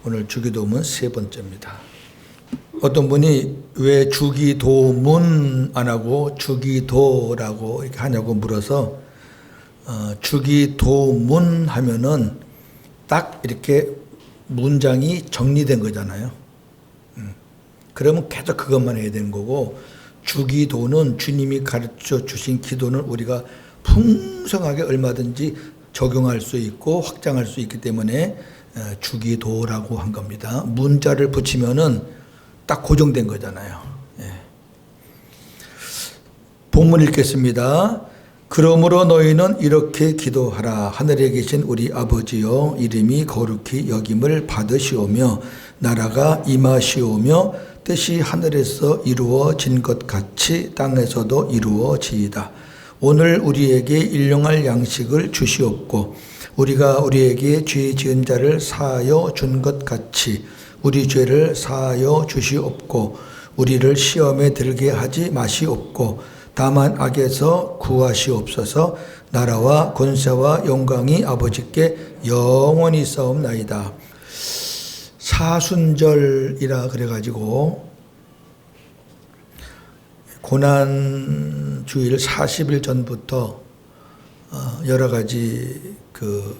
오늘 주기도문 세 번째입니다. 어떤 분이 왜 주기도문 안 하고 주기도라고 이렇게 하냐고 물어서 주기도문 하면은 딱 이렇게 문장이 정리된 거잖아요. 그러면 계속 그것만 해야 되는 거고, 주기도는 주님이 가르쳐 주신 기도는 우리가 풍성하게 얼마든지 적용할 수 있고 확장할 수 있기 때문에 주기도라고 한 겁니다. 문자를 붙이면은 딱 고정된 거잖아요. 본문 읽겠습니다. 그러므로 너희는 이렇게 기도하라. 하늘에 계신 우리 아버지여, 이름이 거룩히 여김을 받으시오며 나라가 임하시오며 뜻이 하늘에서 이루어진 것 같이 땅에서도 이루어지이다. 오늘 우리에게 일용할 양식을 주시옵고 우리가 우리에게 죄 지은 자를 사하여 준 것 같이 우리 죄를 사하여 주시옵고 우리를 시험에 들게 하지 마시옵고 다만 악에서 구하시옵소서. 나라와 권세와 영광이 아버지께 영원히 있사옵나이다. 사순절이라 그래가지고 고난주일 40일 전부터 여러 가지 그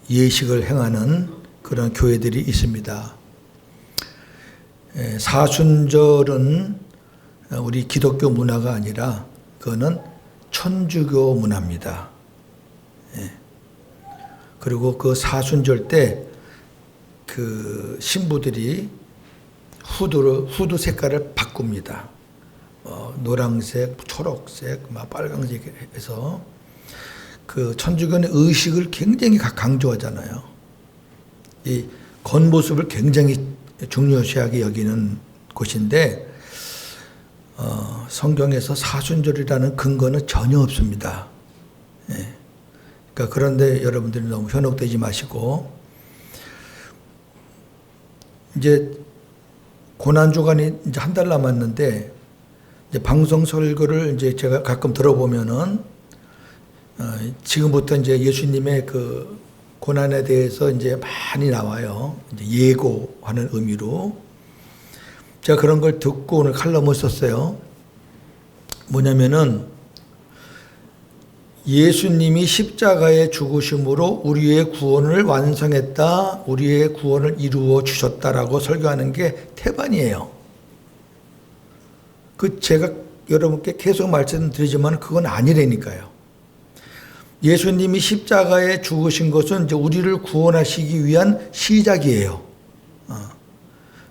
예식을 행하는 그런 교회들이 있습니다. 사순절은 우리 기독교 문화가 아니라 그거는 천주교 문화입니다. 그리고 그 사순절 때 그 신부들이 후드 색깔을 바꿉니다. 노란색, 초록색, 빨강색 해서 그 천주교는 의식을 굉장히 강조하잖아요. 이 겉모습을 굉장히 중요시하게 여기는 곳인데 성경에서 사순절이라는 근거는 전혀 없습니다. 그러니까 그런데 여러분들이 너무 현혹되지 마시고, 이제 고난주간이 이제 한 달 남았는데 이제 방송 설교를 이제 제가 가끔 들어보면은 지금부터 이제 예수님의 그 고난에 대해서 이제 많이 나와요. 이제 예고하는 의미로. 제가 그런 걸 듣고 오늘 칼럼을 썼어요. 뭐냐면은 예수님이 십자가에 죽으심으로 우리의 구원을 완성했다, 우리의 구원을 이루어 주셨다라고 설교하는 게 태반이에요. 제가 여러분께 계속 말씀드리지만 그건 아니라니까요. 예수님이 십자가에 죽으신 것은 이제 우리를 구원하시기 위한 시작이에요.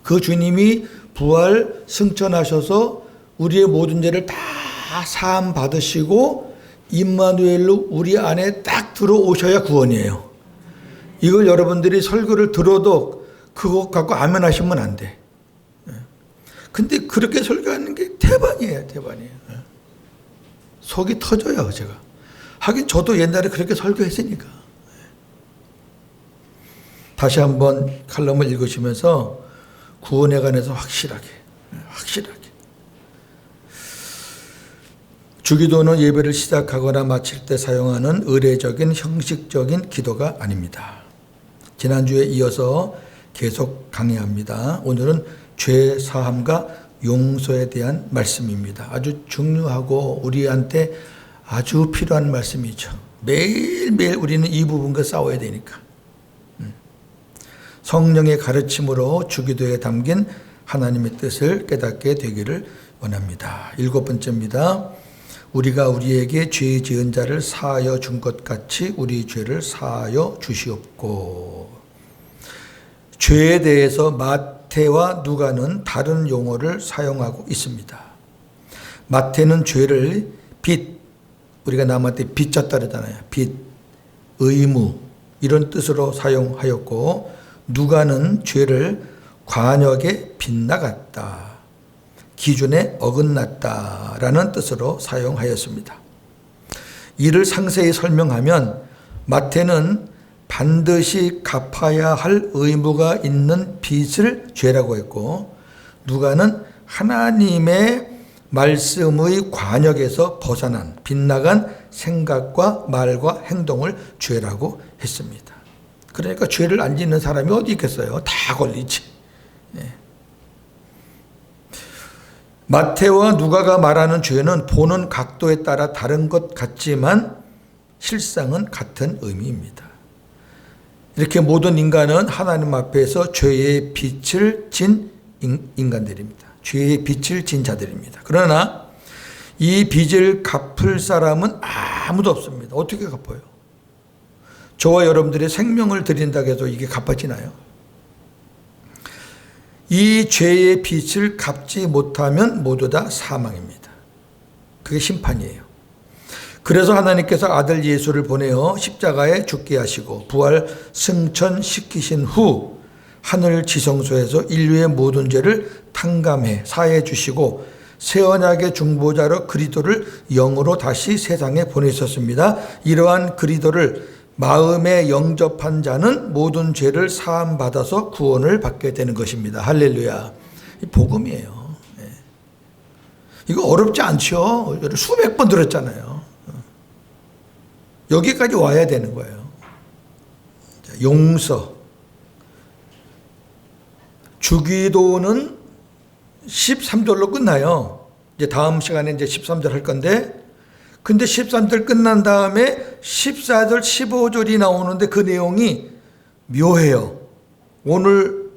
그 주님이 부활 승천하셔서 우리의 모든 죄를 다 사함 받으시고 임마누엘로 우리 안에 딱 들어오셔야 구원이에요. 이걸 여러분들이 설교를 들어도 그거 갖고 아멘 하시면 안 돼. 근데 그렇게 설교하는 게 태반이에요. 속이 터져요, 제가. 하긴 저도 옛날에 그렇게 설교했으니까. 다시 한번 칼럼을 읽으시면서 구원에 관해서 확실하게. 주기도는 예배를 시작하거나 마칠 때 사용하는 의례적인 형식적인 기도가 아닙니다. 지난주에 이어서 계속 강의합니다. 오늘은 죄 사함과 용서에 대한 말씀입니다. 아주 중요하고 우리한테 아주 필요한 말씀이죠. 매일매일 우리는 이 부분과 싸워야 되니까. 성령의 가르침으로 주기도에 담긴 하나님의 뜻을 깨닫게 되기를 원합니다. 7번째입니다. 우리가 우리에게 죄 지은 자를 사하여 준 것 같이 우리 죄를 사하여 주시옵고. 죄에 대해서 마태와 누가는 다른 용어를 사용하고 있습니다. 마태는 죄를 빚, 우리가 남한테 빚졌다 그러잖아요. 빚, 의무 이런 뜻으로 사용하였고, 누가는 죄를 관역에 빗나갔다, 기준에 어긋났다라는 뜻으로 사용하였습니다. 이를 상세히 설명하면 마태는 반드시 갚아야 할 의무가 있는 빚을 죄라고 했고, 누가는 하나님의 말씀의 관역에서 벗어난 빗나간 생각과 말과 행동을 죄라고 했습니다. 그러니까 죄를 안 짓는 사람이 어디 있겠어요? 다 걸리지. 예. 마태와 누가가 말하는 죄는 보는 각도에 따라 다른 것 같지만 실상은 같은 의미입니다. 이렇게 모든 인간은 하나님 앞에서 죄의 빛을 진 인간들입니다. 죄의 빛을 진 자들입니다. 그러나 이 빚을 갚을 사람은 아무도 없습니다. 어떻게 갚아요? 저와 여러분들의 생명을 드린다고 해서 이게 갚아지나요? 이 죄의 빚을 갚지 못하면 모두 다 사망입니다. 그게 심판이에요. 그래서 하나님께서 아들 예수를 보내어 십자가에 죽게 하시고 부활 승천시키신 후 하늘 지성소에서 인류의 모든 죄를 탕감해 사해 주시고 새 언약의 중보자로 그리스도를 영으로 다시 세상에 보내셨습니다. 이러한 그리스도를 마음에 영접한 자는 모든 죄를 사함 받아서 구원을 받게 되는 것입니다. 할렐루야. 이 복음이에요. 이거 어렵지 않죠? 수백 번 들었잖아요. 여기까지 와야 되는 거예요. 용서. 주기도는 13절로 끝나요. 이제 다음 시간에 이제 13절 할 건데, 근데 13절 끝난 다음에 14절, 15절이 나오는데 그 내용이 묘해요. 오늘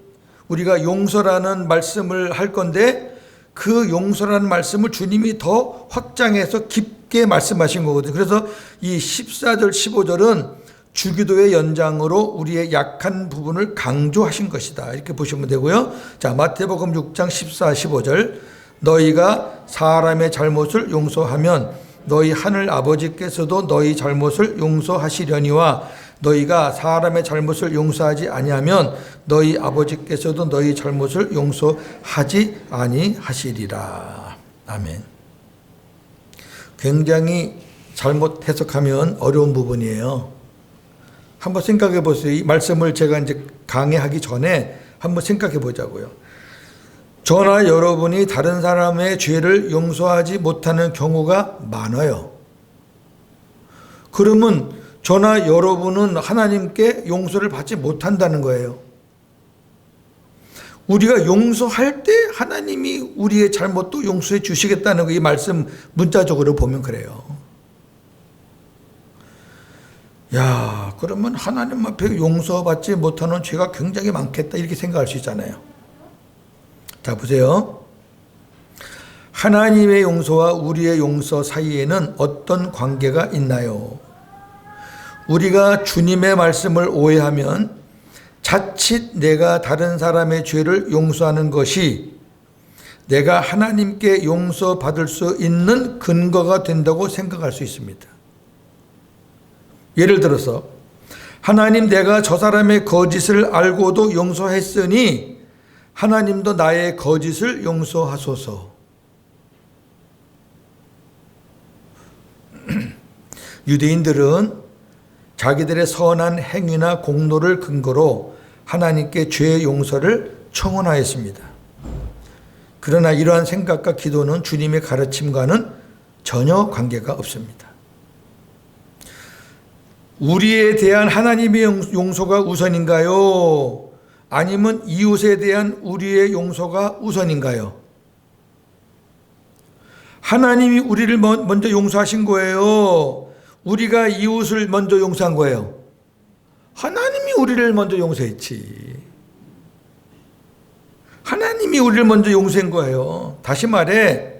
우리가 용서라는 말씀을 할 건데 그 용서라는 말씀을 주님이 더 확장해서 깊게 말씀하신 거거든요. 그래서 이 14절, 15절은 주기도의 연장으로 우리의 약한 부분을 강조하신 것이다. 이렇게 보시면 되고요. 자, 마태복음 6장 14, 15절. 너희가 사람의 잘못을 용서하면 너희 하늘 아버지께서도 너희 잘못을 용서하시려니와 너희가 사람의 잘못을 용서하지 아니하면 너희 아버지께서도 너희 잘못을 용서하지 아니하시리라. 아멘. 굉장히 잘못 해석하면 어려운 부분이에요. 한번 생각해 보세요. 이 말씀을 제가 이제 강의하기 전에 한번 생각해 보자고요. 저나 여러분이 다른 사람의 죄를 용서하지 못하는 경우가 많아요. 그러면 저나 여러분은 하나님께 용서를 받지 못한다는 거예요. 우리가 용서할 때 하나님이 우리의 잘못도 용서해 주시겠다는 거, 이 말씀 문자적으로 보면 그래요. 야, 그러면 하나님 앞에 용서받지 못하는 죄가 굉장히 많겠다, 이렇게 생각할 수 있잖아요. 자, 보세요. 하나님의 용서와 우리의 용서 사이에는 어떤 관계가 있나요? 우리가 주님의 말씀을 오해하면 자칫 내가 다른 사람의 죄를 용서하는 것이 내가 하나님께 용서받을 수 있는 근거가 된다고 생각할 수 있습니다. 예를 들어서 하나님, 내가 저 사람의 거짓을 알고도 용서했으니 하나님도 나의 거짓을 용서하소서. 유대인들은 자기들의 선한 행위나 공로를 근거로 하나님께 죄의 용서를 청원하였습니다. 그러나 이러한 생각과 기도는 주님의 가르침과는 전혀 관계가 없습니다. 우리에 대한 하나님의 용서가 우선인가요? 아니면 이웃에 대한 우리의 용서가 우선인가요? 하나님이 우리를 먼저 용서하신 거예요? 우리가 이웃을 먼저 용서한 거예요? 하나님이 우리를 먼저 용서했지. 하나님이 우리를 먼저 용서한 거예요. 다시 말해,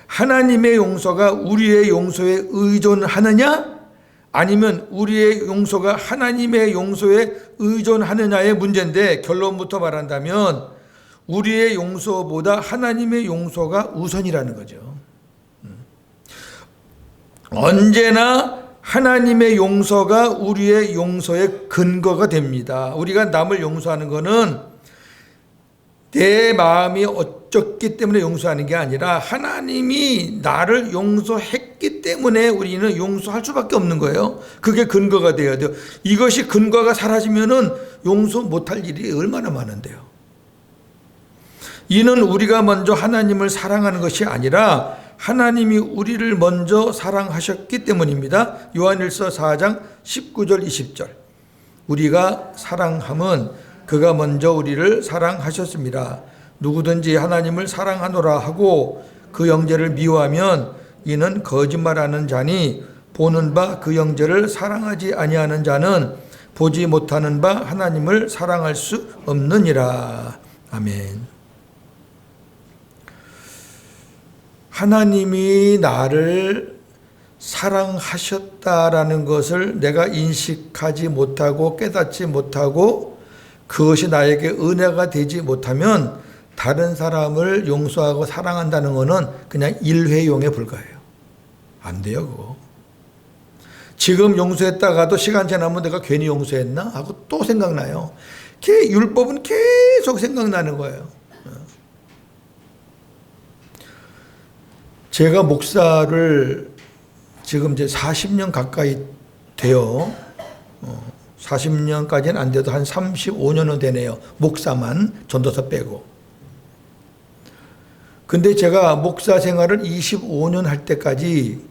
하나님의 용서가 우리의 용서에 의존하느냐? 아니면 우리의 용서가 하나님의 용서에 의존하느냐의 문제인데, 결론부터 말한다면 우리의 용서보다 하나님의 용서가 우선이라는 거죠. 언제나 하나님의 용서가 우리의 용서의 근거가 됩니다. 우리가 남을 용서하는 것은 내 마음이 어쩌기 때문에 용서하는 게 아니라 하나님이 나를 용서했기 때문에 우리는 용서할 수밖에 없는 거예요. 그게 근거가 돼야 돼요. 이것이 근거가 사라지면은 용서 못할 일이 얼마나 많은데요. 이는 우리가 먼저 하나님을 사랑하는 것이 아니라 하나님이 우리를 먼저 사랑하셨기 때문입니다. 요한일서 4장 19절 20절. 우리가 사랑함은 그가 먼저 우리를 사랑하셨습니다. 누구든지 하나님을 사랑하노라 하고 그 형제를 미워하면 이는 거짓말하는 자니 보는 바 그 형제를 사랑하지 아니하는 자는 보지 못하는 바 하나님을 사랑할 수 없느니라. 아멘. 하나님이 나를 사랑하셨다라는 것을 내가 인식하지 못하고 깨닫지 못하고 그것이 나에게 은혜가 되지 못하면 다른 사람을 용서하고 사랑한다는 것은 그냥 일회용에 불과해요. 안 돼요, 그거. 지금 용서했다가도 시간 지나면 내가 괜히 용서했나? 하고 또 생각나요. 율법은 계속 생각나는 거예요. 제가 목사를 지금 이제 40년 가까이 돼요. 40년까지는 안 돼도 한 35년은 되네요. 목사만 전도사 빼고. 근데 제가 목사 생활을 25년 할 때까지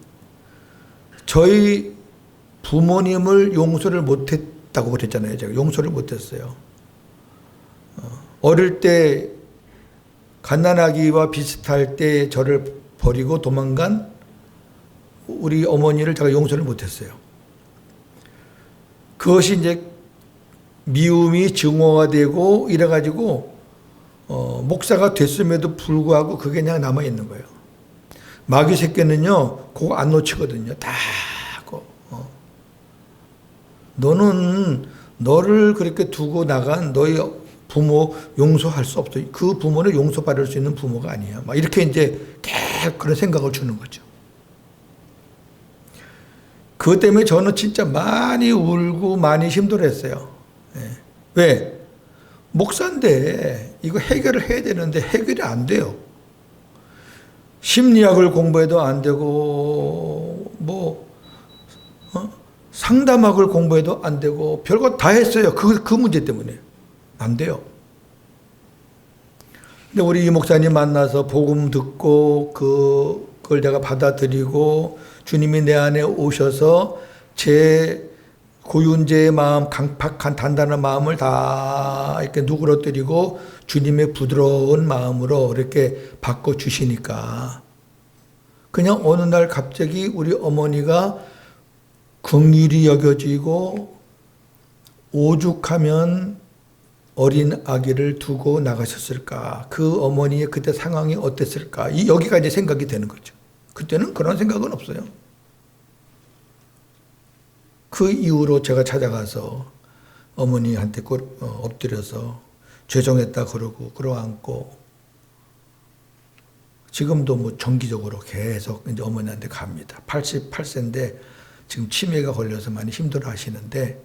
저희 부모님을 용서를 못했다고 그랬잖아요. 제가 용서를 못했어요. 어릴 때 갓난아기와 비슷할 때 저를 버리고 도망간 우리 어머니를 제가 용서를 못했어요. 그것이 이제 미움이 증오가 되고 이래가지고 목사가 됐음에도 불구하고 그게 그냥 남아있는 거예요. 마귀 새끼는요, 그거 안 놓치거든요. 다. 너는 너를 그렇게 두고 나간 너희 부모 용서할 수 없어. 그 부모는 용서받을 수 있는 부모가 아니야. 막 이렇게 이제 계속 그런 생각을 주는 거죠. 그것 때문에 저는 진짜 많이 울고 많이 힘들었어요. 왜? 목사인데 이거 해결을 해야 되는데 해결이 안 돼요. 심리학을 공부해도 안 되고 상담학을 공부해도 안 되고 별거 다 했어요. 그 문제 때문에 안 돼요. 근데 우리 이 목사님 만나서 복음 듣고 그걸 내가 받아들이고 주님이 내 안에 오셔서 제 고윤재의 마음, 강팍한 단단한 마음을 다 이렇게 누그러뜨리고 주님의 부드러운 마음으로 이렇게 바꿔주시니까 그냥 어느 날 갑자기 우리 어머니가 긍휼히 여겨지고 오죽하면 어린 아기를 두고 나가셨을까? 그 어머니의 그때 상황이 어땠을까? 여기가 이제 생각이 되는 거죠. 그때는 그런 생각은 없어요. 그 이후로 제가 찾아가서 어머니한테 엎드려서 죄송했다 그러고 끌어안고 지금도 뭐 정기적으로 계속 이제 어머니한테 갑니다. 88세인데 지금 치매가 걸려서 많이 힘들어 하시는데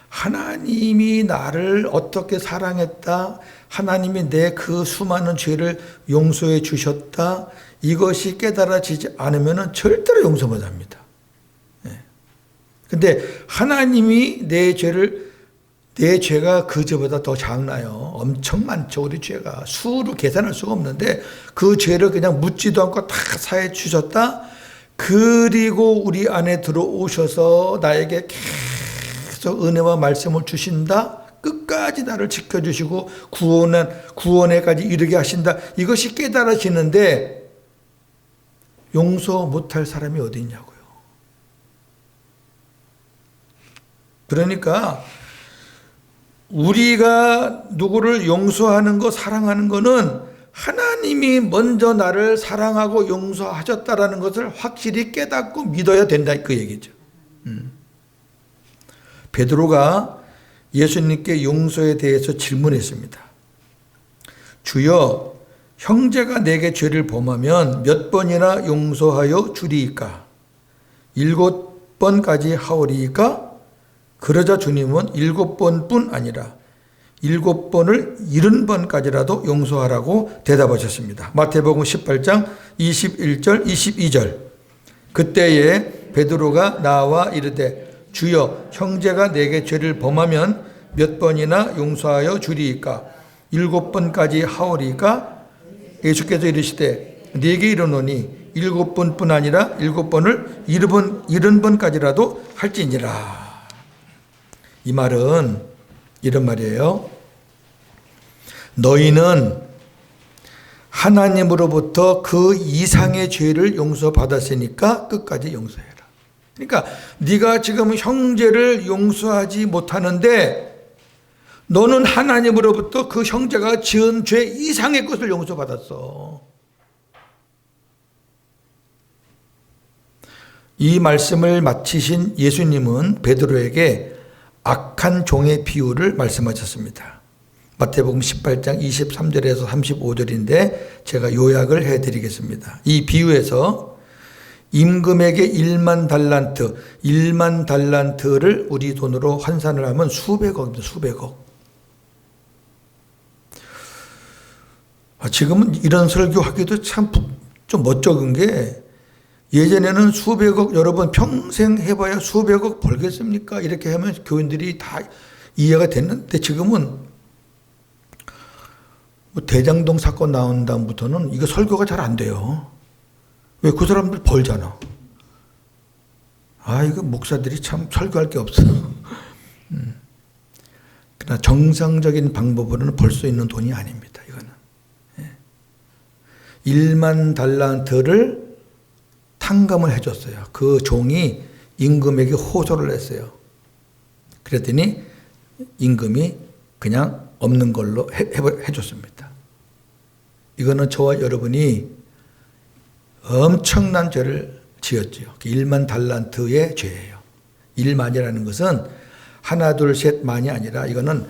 하나님이 나를 어떻게 사랑했다, 하나님이 내 그 수많은 죄를 용서해 주셨다, 이것이 깨달아지지 않으면 절대로 용서 못 합니다. 근데 하나님이 내 죄가 그 죄보다 더 작나요? 엄청 많죠. 우리 죄가 수로 계산할 수가 없는데 그 죄를 그냥 묻지도 않고 다 사해 주셨다. 그리고 우리 안에 들어오셔서 나에게 계속 은혜와 말씀을 주신다. 끝까지 나를 지켜주시고 구원에까지 이르게 하신다. 이것이 깨달아지는데 용서 못할 사람이 어디 있냐고요. 그러니까 우리가 누구를 용서하는 거, 사랑하는 거는 하나님이 먼저 나를 사랑하고 용서하셨다라는 것을 확실히 깨닫고 믿어야 된다, 그 얘기죠. 베드로가 예수님께 용서에 대해서 질문했습니다. 주여, 형제가 내게 죄를 범하면 몇 번이나 용서하여 주리이까? 7번까지 하오리이까? 그러자 주님은 7번뿐 아니라 7번을 70번까지라도 용서하라고 대답하셨습니다. 마태복음 18장 21절 22절. 그때에 베드로가 나와 이르되 주여, 형제가 내게 죄를 범하면 몇 번이나 용서하여 주리이까? 7번까지 하오리이까? 예수께서 이르시되 네게 이르노니 7번뿐 아니라 7번을 70번까지라도 할지니라. 이 말은 이런 말이에요. 너희는 하나님으로부터 그 이상의 죄를 용서받았으니까 끝까지 용서해라. 그러니까 네가 지금 형제를 용서하지 못하는데 너는 하나님으로부터 그 형제가 지은 죄 이상의 것을 용서받았어. 이 말씀을 마치신 예수님은 베드로에게 악한 종의 비유를 말씀하셨습니다. 마태복음 18장 23절에서 35절인데 제가 요약을 해드리겠습니다. 이 비유에서 임금에게 1만 달란트를 우리 돈으로 환산을 하면 수백억입니다. 수백억. 지금은 이런 설교하기도 참 좀 멋쩍은 게 예전에는 수백억 여러분 평생 해봐야 수백억 벌겠습니까? 이렇게 하면 교인들이 다 이해가 됐는데 지금은 대장동 사건 나온 다음부터는 이거 설교가 잘 안 돼요. 왜? 그 사람들 벌잖아. 이거 목사들이 참 설교할 게 없어. 그러나 정상적인 방법으로는 벌 수 있는 돈이 아닙니다. 이거는. 1만 달란트를 탕감을 해줬어요. 그 종이 임금에게 호소를 했어요. 그랬더니 임금이 그냥 없는 걸로 해줬습니다. 이거는 저와 여러분이 엄청난 죄를 지었죠. 1만 달란트의 죄예요. 1만이라는 것은 하나 둘 셋만이 아니라 이거는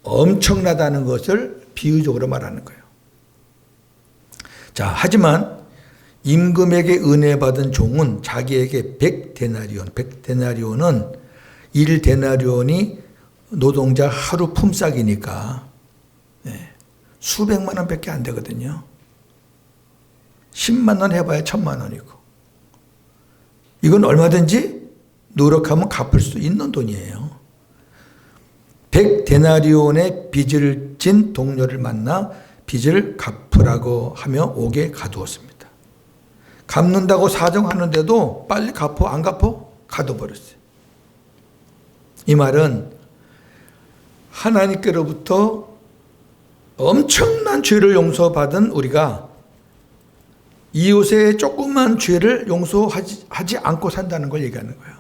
엄청나다는 것을 비유적으로 말하는 거예요. 자, 하지만 임금에게 은혜 받은 종은 자기에게 100데나리온은 1데나리온이 노동자 하루 품삯이니까 수백만 원밖에 안 되거든요. 10만 원 해봐야 1000만 원이고 이건 얼마든지 노력하면 갚을 수 있는 돈이에요. 100데나리온의 빚을 진 동료를 만나 빚을 갚으라고 하며 옥에 가두었습니다. 갚는다고 사정하는데도 빨리 갚어 안 갚어? 가둬버렸어요. 이 말은 하나님께로부터 엄청난 죄를 용서받은 우리가 이웃의 조그만 죄를 용서하지 않고 산다는 걸 얘기하는 거예요.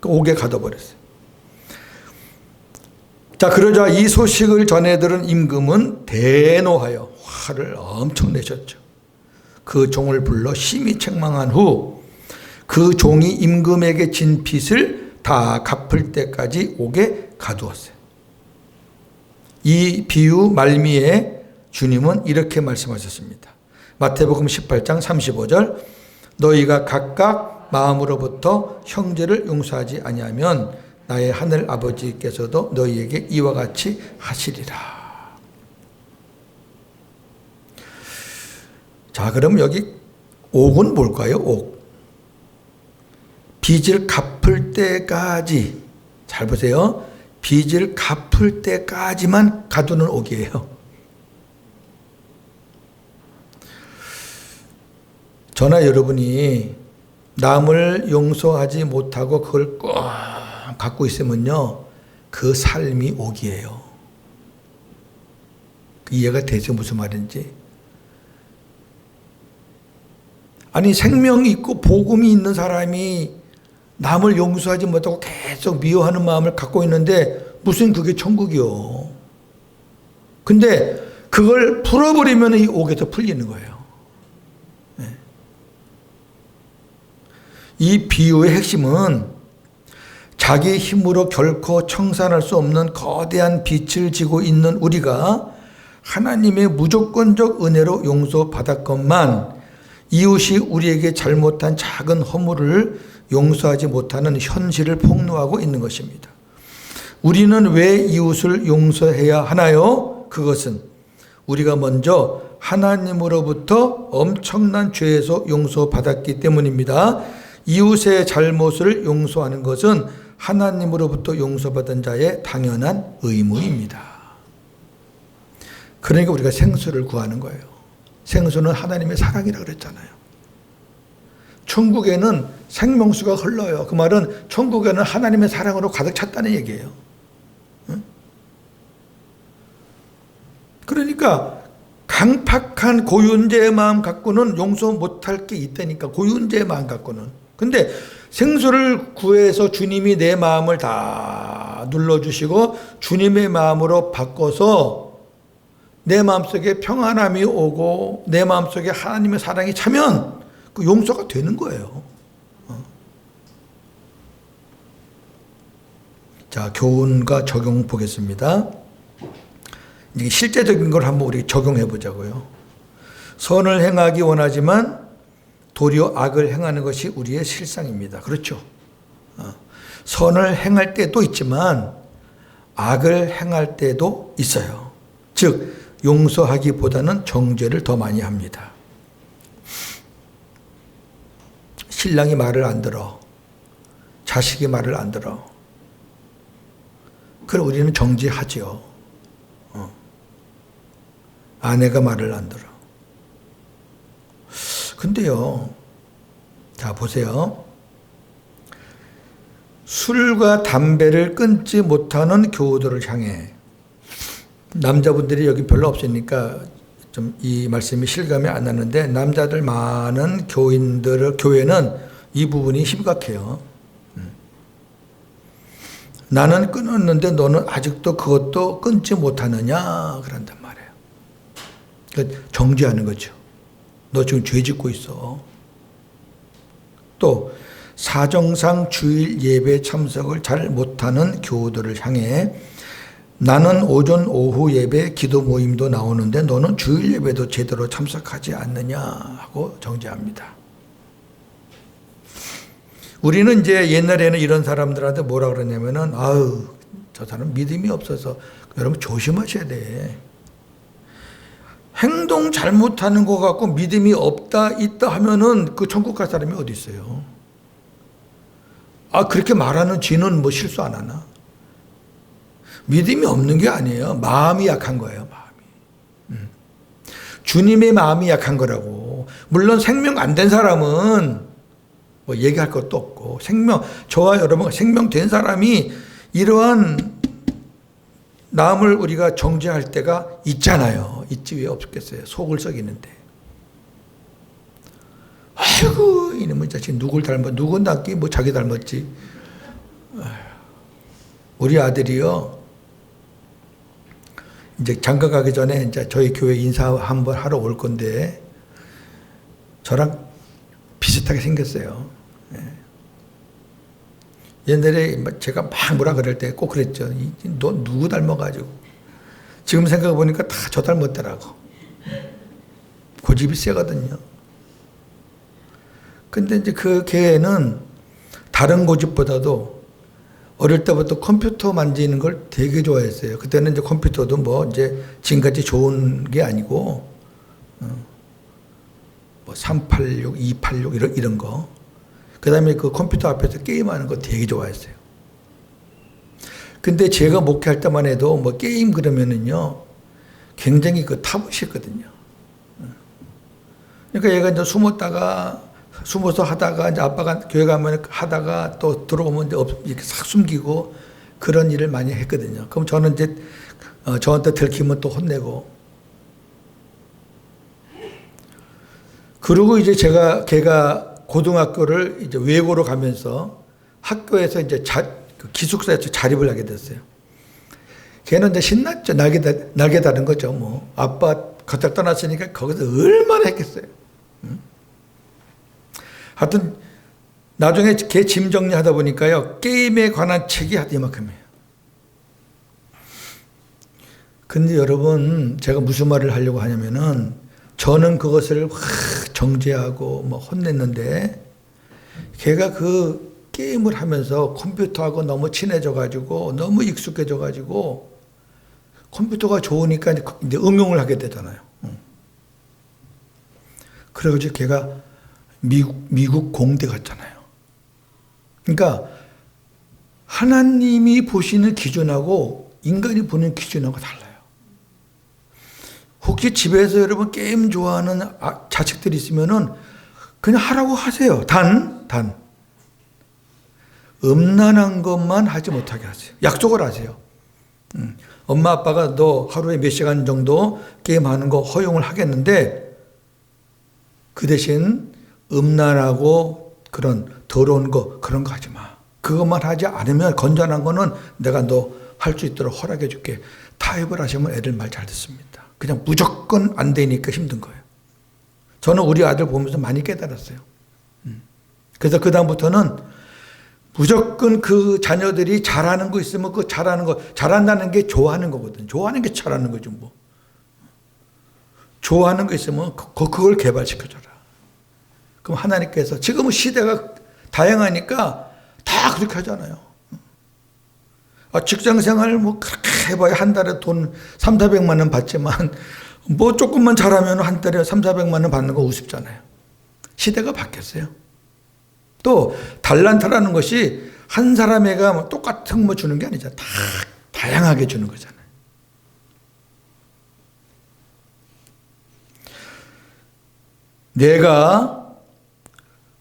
옥에 가둬버렸어요. 자, 그러자 이 소식을 전해 들은 임금은 대노하여 화를 엄청 내셨죠. 그 종을 불러 심히 책망한 후 그 종이 임금에게 진 빚을 다 갚을 때까지 옥에 가두었어요. 이 비유 말미에 주님은 이렇게 말씀하셨습니다. 마태복음 18장 35절 너희가 각각 마음으로부터 형제를 용서하지 아니하면 나의 하늘 아버지께서도 너희에게 이와 같이 하시리라. 자, 그럼 여기 옥은 뭘까요? 옥. 빚을 갚을 때까지, 잘 보세요. 빚을 갚을 때까지만 가두는 옥이에요. 저나 여러분이 남을 용서하지 못하고 그걸 꼭 갖고 있으면요, 그 삶이 옥이에요. 이해가 되죠? 무슨 말인지. 아니, 생명이 있고 복음이 있는 사람이 남을 용서하지 못하고 계속 미워하는 마음을 갖고 있는데 무슨 그게 천국이요. 근데 그걸 풀어버리면 이 옥에서 풀리는 거예요. 이 비유의 핵심은 자기 힘으로 결코 청산할 수 없는 거대한 빚을 지고 있는 우리가 하나님의 무조건적 은혜로 용서받았건만 이웃이 우리에게 잘못한 작은 허물을 용서하지 못하는 현실을 폭로하고 있는 것입니다. 우리는 왜 이웃을 용서해야 하나요? 그것은 우리가 먼저 하나님으로부터 엄청난 죄에서 용서받았기 때문입니다. 이웃의 잘못을 용서하는 것은 하나님으로부터 용서받은 자의 당연한 의무입니다. 그러니까 우리가 생수를 구하는 거예요. 생수는 하나님의 사랑이라고 그랬잖아요. 천국에는 생명수가 흘러요. 그 말은 천국에는 하나님의 사랑으로 가득 찼다는 얘기예요. 응? 그러니까 강팍한 고윤제의 마음 갖고는 용서 못할 게 있다니까. 고윤제의 마음 갖고는. 근데 생수를 구해서 주님이 내 마음을 다 눌러주시고 주님의 마음으로 바꿔서 내 마음속에 평안함이 오고 내 마음속에 하나님의 사랑이 차면 그 용서가 되는 거예요. 자, 교훈과 적용 보겠습니다. 이게 실제적인 걸 한번 우리 적용해 보자고요. 선을 행하기 원하지만 도리어 악을 행하는 것이 우리의 실상입니다. 그렇죠? 선을 행할 때도 있지만 악을 행할 때도 있어요. 즉 용서하기보다는 정죄를 더 많이 합니다. 신랑이 말을 안 들어. 자식이 말을 안 들어. 그럼 우리는 정죄하죠. 아내가 말을 안 들어. 근데요, 자, 보세요. 술과 담배를 끊지 못하는 교우들을 향해, 남자분들이 여기 별로 없으니까 좀 이 말씀이 실감이 안 나는데, 남자들 많은 교회는 이 부분이 심각해요. 나는 끊었는데 너는 아직도 그것도 끊지 못하느냐 그런단 말이에요. 그러니까 정죄하는 거죠. 너 지금 죄 짓고 있어. 또 사정상 주일 예배 참석을 잘 못하는 교우들을 향해 나는 오전 오후 예배 기도 모임도 나오는데 너는 주일 예배도 제대로 참석하지 않느냐 하고 정죄합니다. 우리는 이제 옛날에는 이런 사람들한테 뭐라 그러냐면은 아유 저 사람 믿음이 없어서. 여러분 조심하셔야 돼. 행동 잘못하는 거 갖고 믿음이 없다 있다 하면은 그 천국 갈 사람이 어디 있어요? 아 그렇게 말하는 쥐는 뭐 실수 안 하나? 믿음이 없는 게 아니에요. 마음이 약한 거예요. 마음이. 주님의 마음이 약한 거라고. 물론 생명 안 된 사람은 뭐 얘기할 것도 없고, 저와 여러분 생명된 사람이 이러한 남을 우리가 정죄할 때가 있잖아요. 있지 왜 없겠어요. 속을 썩이는데. 아이고 이놈의 자식 누굴 닮았, 누구 낫기 뭐 자기 닮았지. 우리 아들이요, 이제 장가 가기 전에 이제 저희 교회 인사 한번 하러 올 건데 저랑 비슷하게 생겼어요. 옛날에 제가 막 뭐라 그럴 때 꼭 그랬죠. 너 누구 닮아가지고. 지금 생각해보니까 다 저 닮았더라고. 고집이 세거든요. 근데 이제 그 걔는 다른 고집보다도 어릴 때부터 컴퓨터 만지는 걸 되게 좋아했어요. 그때는 이제 컴퓨터도 뭐 이제 지금까지 좋은 게 아니고, 뭐 386, 286 이런 거. 그 다음에 그 컴퓨터 앞에서 게임하는 거 되게 좋아했어요. 근데 제가 목회할 때만 해도 뭐 게임 그러면은요, 굉장히 그 타부셨거든요. 그러니까 얘가 이제 숨어서 하다가 이제 아빠가 교회 가면 하다가 또 들어오면 이제 이렇게 싹 숨기고 그런 일을 많이 했거든요. 그럼 저는 이제 저한테 들키면 또 혼내고. 그리고 이제 걔가 고등학교를 이제 외고로 가면서 학교에서 이제 기숙사에서 자립을 하게 됐어요. 걔는 이제 신났죠. 날개 다른 거죠. 뭐 아빠 겉을 떠났으니까 거기서 얼마나 했겠어요. 하여튼 나중에 걔 짐 정리하다 보니까요, 게임에 관한 책이 이만큼이에요. 근데 여러분 제가 무슨 말을 하려고 하냐면은, 저는 그것을 정죄하고 뭐 혼냈는데 걔가 그 게임을 하면서 컴퓨터하고 너무 친해져 가지고 너무 익숙해져 가지고 컴퓨터가 좋으니까 이제 응용을 하게 되잖아요. 그래가지고 걔가 미국 공대 갔잖아요. 그러니까 하나님이 보시는 기준하고 인간이 보는 기준하고 달라요. 혹시 집에서 여러분 게임 좋아하는 자식들이 있으면은 그냥 하라고 하세요. 단 음란한 것만 하지 못하게 하세요. 약속을 하세요. 엄마 아빠가 너 하루에 몇 시간 정도 게임하는 거 허용을 하겠는데 그 대신 음란하고 그런 더러운 거 그런 거 하지 마. 그것만 하지 않으면 건전한 거는 내가 너 할 수 있도록 허락해 줄게. 타협을 하시면 애들 말 잘 듣습니다. 그냥 무조건 안 되니까 힘든 거예요. 저는 우리 아들 보면서 많이 깨달았어요. 그래서 그 다음부터는 무조건 그 자녀들이 잘하는 거 있으면 그 잘한다는 게 좋아하는 거거든요. 좋아하는 게 잘하는 거죠, 뭐. 좋아하는 거 있으면 그걸 개발시켜줘라. 그럼 하나님께서 지금은 시대가 다양하니까 다 그렇게 하잖아요. 직장 생활 뭐 그렇게 해봐야 한 달에 돈 300~400만 원 받지만 뭐 조금만 잘하면 한 달에 300~400만 원 받는 거 우습잖아요. 시대가 바뀌었어요. 또 달란트라는 것이 한 사람에게 똑같은 거 주는 게 아니잖아요. 다 다양하게 주는 거잖아요. 내가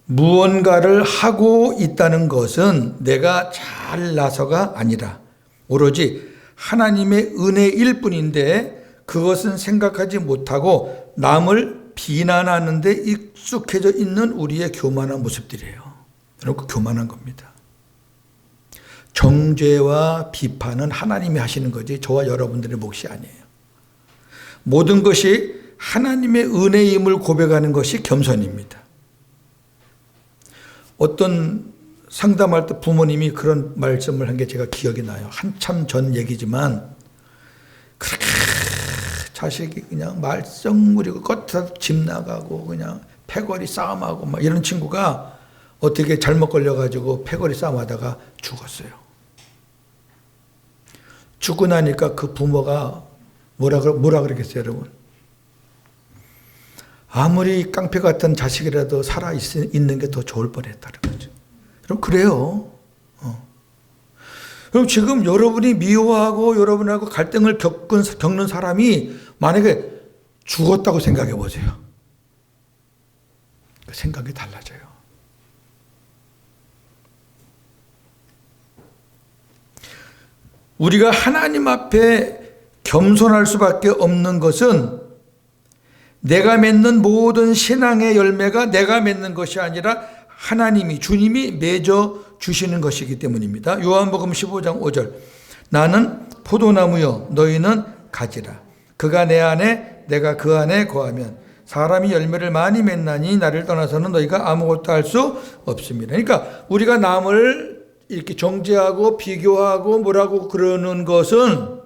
무언가를 하고 있다는 것은 내가 잘나서가 아니라 오로지 하나님의 은혜일 뿐인데 그것은 생각하지 못하고 남을 비난하는 데 익숙해져 있는 우리의 교만한 모습들이에요. 여러분, 교만한 겁니다. 정죄와 비판은 하나님이 하시는 거지 저와 여러분들의 몫이 아니에요. 모든 것이 하나님의 은혜임을 고백하는 것이 겸손입니다. 어떤 상담할 때 부모님이 그런 말씀을 한 게 제가 기억이 나요. 한참 전 얘기지만 그렇게 자식이 그냥 말썽 부리고 겉에서 집 나가고 그냥 패거리 싸움하고 막 이런 친구가 어떻게 잘못 걸려가지고 패거리 싸움하다가 죽었어요. 죽고 나니까 그 부모가 뭐라 그러겠어요, 여러분? 아무리 깡패 같은 자식이라도 살아있는 게 더 좋을 뻔했다는 거죠. 그럼 그래요. 그럼 지금 여러분이 미워하고 여러분하고 갈등을 겪는 사람이 만약에 죽었다고 생각해 보세요. 생각이 달라져요. 우리가 하나님 앞에 겸손할 수밖에 없는 것은 내가 맺는 모든 신앙의 열매가 내가 맺는 것이 아니라 하나님이 주님이 맺어 주시는 것이기 때문입니다. 요한복음 15장 5절 나는 포도나무요 너희는 가지라 그가 내 안에 내가 그 안에 거하면 사람이 열매를 많이 맺나니 나를 떠나서는 너희가 아무것도 할 수 없습니다. 그러니까 우리가 남을 이렇게 정죄하고 비교하고 뭐라고 그러는 것은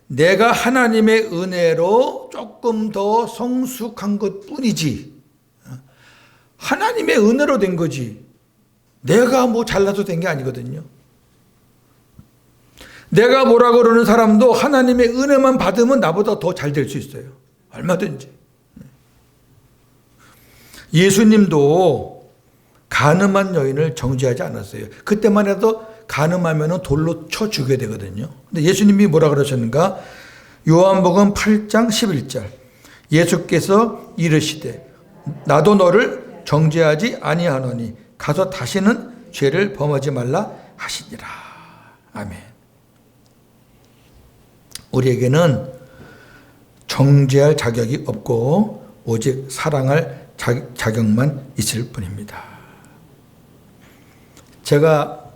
내가 하나님의 은혜로 조금 더 성숙한 것뿐이지 하나님의 은혜로 된 거지 내가 뭐 잘나서 된 게 아니거든요. 내가 뭐라 그러는 사람도 하나님의 은혜만 받으면 나보다 더 잘 될 수 있어요. 얼마든지. 예수님도 간음한 여인을 정죄하지 않았어요. 그때만 해도 간음하면 돌로 쳐 죽여야 되거든요. 근데 예수님이 뭐라 그러셨는가? 요한복음 8장 11절 예수께서 이르시되 나도 너를 정죄하지 아니하노니 가서 다시는 죄를 범하지 말라 하시니라. 아멘. 우리에게는 정죄할 자격이 없고 오직 사랑할 자격만 있을 뿐입니다. 제가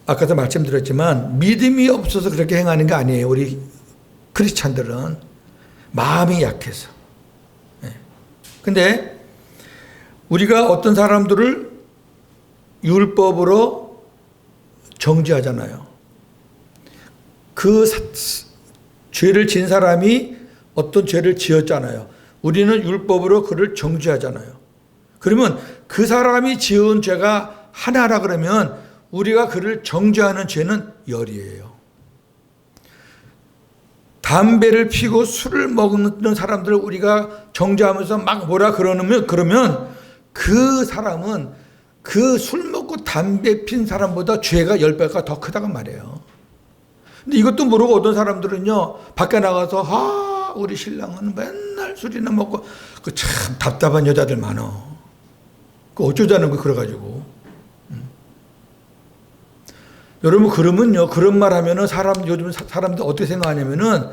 아까도 말씀드렸지만 믿음이 없어서 그렇게 행하는 게 아니에요. 우리 크리스찬들은 마음이 약해서. 근데 우리가 어떤 사람들을 율법으로 정죄하잖아요. 그 죄를 진 사람이 어떤 죄를 지었잖아요. 우리는 율법으로 그를 정죄하잖아요. 그러면 그 사람이 지은 죄가 하나라 그러면 우리가 그를 정죄하는 죄는 열이에요. 담배를 피고 술을 먹는 사람들을 우리가 정죄하면서 막 뭐라 그러면 그 사람은 그 술 먹고 담배 핀 사람보다 죄가 10배가 더 크다고 말이에요. 근데 이것도 모르고 어떤 사람들은요, 밖에 나가서, 우리 신랑은 맨날 술이나 먹고, 그 참 답답한 여자들 많어. 그 어쩌자는 거 그래가지고. 여러분 그러면요, 그런 말 하면은 요즘 사람들 어떻게 생각하냐면은,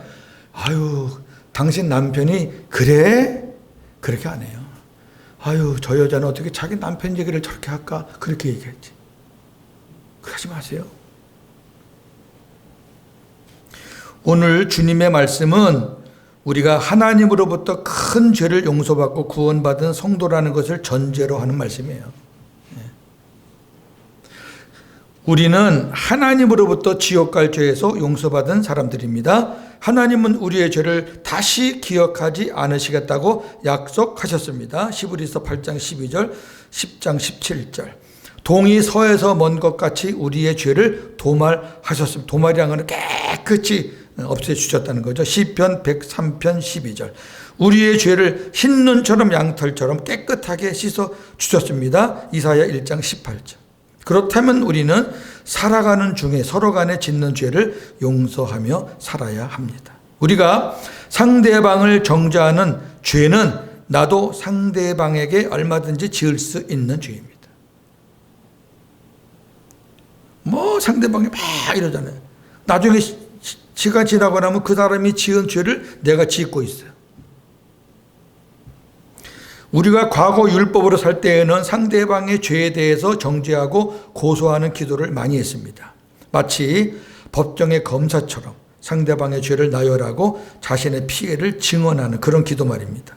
아유 당신 남편이 그래? 그렇게 안 해요. 아유 저 여자는 어떻게 자기 남편 얘기를 저렇게 할까? 그렇게 얘기했지. 그러지 마세요. 오늘 주님의 말씀은 우리가 하나님으로부터 큰 죄를 용서받고 구원받은 성도라는 것을 전제로 하는 말씀이에요. 우리는 하나님으로부터 지옥 갈 죄에서 용서받은 사람들입니다. 하나님은 우리의 죄를 다시 기억하지 않으시겠다고 약속하셨습니다. 히브리서 8장 12절, 10장 17절. 동이 서에서 먼 것 같이 우리의 죄를 도말하셨습니다. 도말이란 것은 깨끗이 없애주셨다는 거죠. 시편 103편 12절. 우리의 죄를 흰 눈처럼 양털처럼 깨끗하게 씻어주셨습니다. 이사야 1장 18절. 그렇다면 우리는 살아가는 중에 서로 간에 짓는 죄를 용서하며 살아야 합니다. 우리가 상대방을 정죄하는 죄는 나도 상대방에게 얼마든지 지을 수 있는 죄입니다. 뭐 상대방이 막 이러잖아요. 나중에 시간 지나고 나면 그 사람이 지은 죄를 내가 짓고 있어요. 우리가 과거 율법으로 살 때에는 상대방의 죄에 대해서 정죄하고 고소하는 기도를 많이 했습니다. 마치 법정의 검사처럼 상대방의 죄를 나열하고 자신의 피해를 증언하는 그런 기도 말입니다.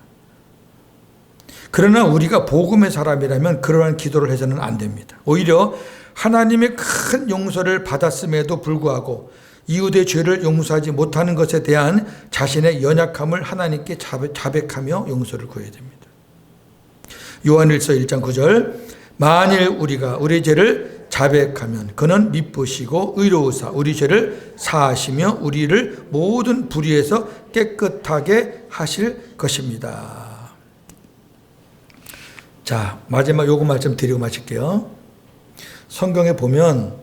그러나 우리가 복음의 사람이라면 그러한 기도를 해서는 안 됩니다. 오히려 하나님의 큰 용서를 받았음에도 불구하고 이웃의 죄를 용서하지 못하는 것에 대한 자신의 연약함을 하나님께 자백하며 용서를 구해야 됩니다. 요한일서 1장 9절. 만일 우리가 우리 죄를 자백하면 그는 미쁘시고 의로우사 우리 죄를 사하시며 우리를 모든 불의에서 깨끗하게 하실 것입니다. 자, 마지막 요거 말씀 드리고 마칠게요. 성경에 보면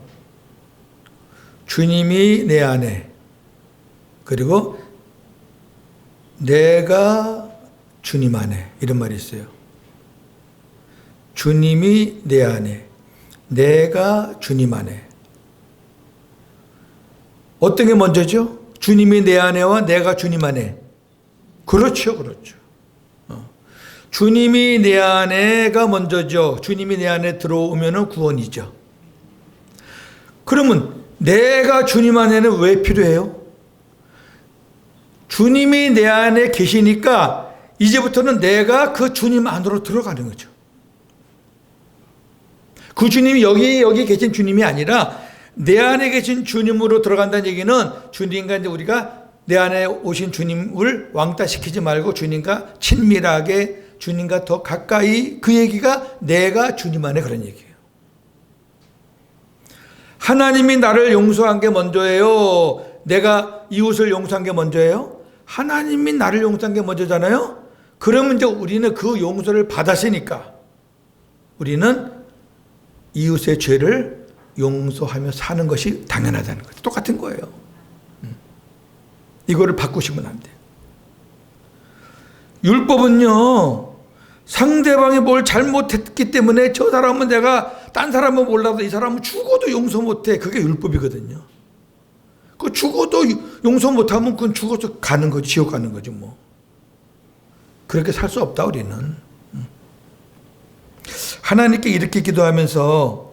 주님이 내 안에, 그리고 내가 주님 안에, 이런 말이 있어요. 주님이 내 안에, 내가 주님 안에. 어떤 게 먼저죠? 주님이 내 안에와 내가 주님 안에. 그렇죠, 그렇죠. 주님이 내 안에가 먼저죠. 주님이 내 안에 들어오면 구원이죠. 그러면 내가 주님 안에는 왜 필요해요? 주님이 내 안에 계시니까 이제부터는 내가 그 주님 안으로 들어가는 거죠. 그 주님이 여기 계신 주님이 아니라 내 안에 계신 주님으로 들어간다는 얘기는 주님과 이제 우리가 내 안에 오신 주님을 왕따시키지 말고 주님과 친밀하게, 주님과 더 가까이, 그 얘기가 내가 주님 안에, 그런 얘기예요. 하나님이 나를 용서한 게 먼저예요? 내가 이웃을 용서한 게 먼저예요? 하나님이 나를 용서한 게 먼저잖아요? 그러면 이제 우리는 그 용서를 받았으니까 우리는 이웃의 죄를 용서하며 사는 것이 당연하다는 거죠. 똑같은 거예요. 이거를 바꾸시면 안 돼요. 율법은요, 상대방이 뭘 잘못했기 때문에 저 사람은 내가, 딴 사람은 몰라도 이 사람은 죽어도 용서 못해. 그게 율법이거든요. 그 죽어도 용서 못하면 그건 죽어서 가는 거지, 지옥 가는 거지 뭐. 그렇게 살 수 없다 우리는. 하나님께 이렇게 기도하면서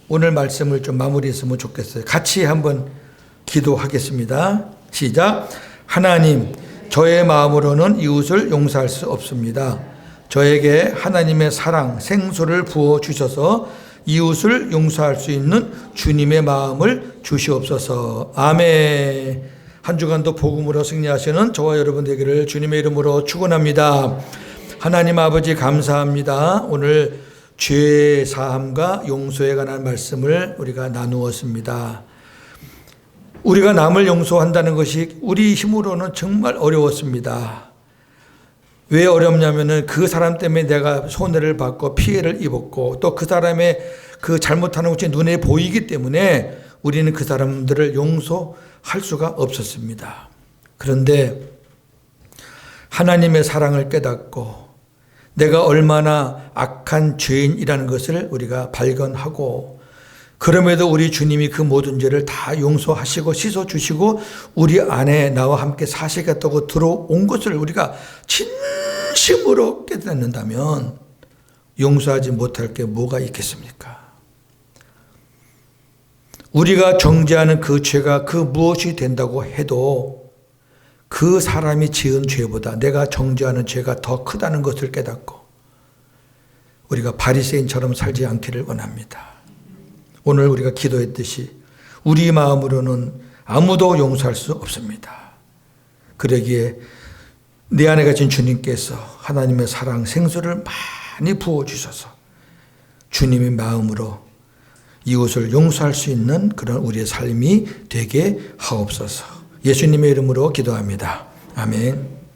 오늘 말씀을 좀 마무리했으면 좋겠어요. 같이 한번 기도하겠습니다. 시작. 하나님, 저의 마음으로는 이웃을 용서할 수 없습니다. 저에게 하나님의 사랑, 생수를 부어주셔서 이웃을 용서할 수 있는 주님의 마음을 주시옵소서. 아멘. 한 주간도 복음으로 승리하시는 저와 여러분 되기를 주님의 이름으로 축원합니다. 하나님 아버지 감사합니다. 오늘 죄 사함과 용서에 관한 말씀을 우리가 나누었습니다. 우리가 남을 용서한다는 것이 우리 힘으로는 정말 어려웠습니다. 왜 어렵냐면은 그 사람 때문에 내가 손해를 받고 피해를 입었고 또 그 사람의 그 잘못하는 것이 눈에 보이기 때문에 우리는 그 사람들을 용서할 수가 없었습니다. 그런데 하나님의 사랑을 깨닫고 내가 얼마나 악한 죄인이라는 것을 우리가 발견하고, 그럼에도 우리 주님이 그 모든 죄를 다 용서하시고 씻어주시고 우리 안에 나와 함께 사시겠다고 들어온 것을 우리가 진심으로 깨닫는다면 용서하지 못할 게 뭐가 있겠습니까? 우리가 정죄하는 그 죄가 그 무엇이 된다고 해도 그 사람이 지은 죄보다 내가 정죄하는 죄가 더 크다는 것을 깨닫고 우리가 바리새인처럼 살지 않기를 원합니다. 오늘 우리가 기도했듯이 우리 마음으로는 아무도 용서할 수 없습니다. 그러기에 내 안에 가진 주님께서 하나님의 사랑 생수를 많이 부어주셔서 주님의 마음으로 이웃을 용서할 수 있는 그런 우리의 삶이 되게 하옵소서. 예수님의 이름으로 기도합니다. 아멘.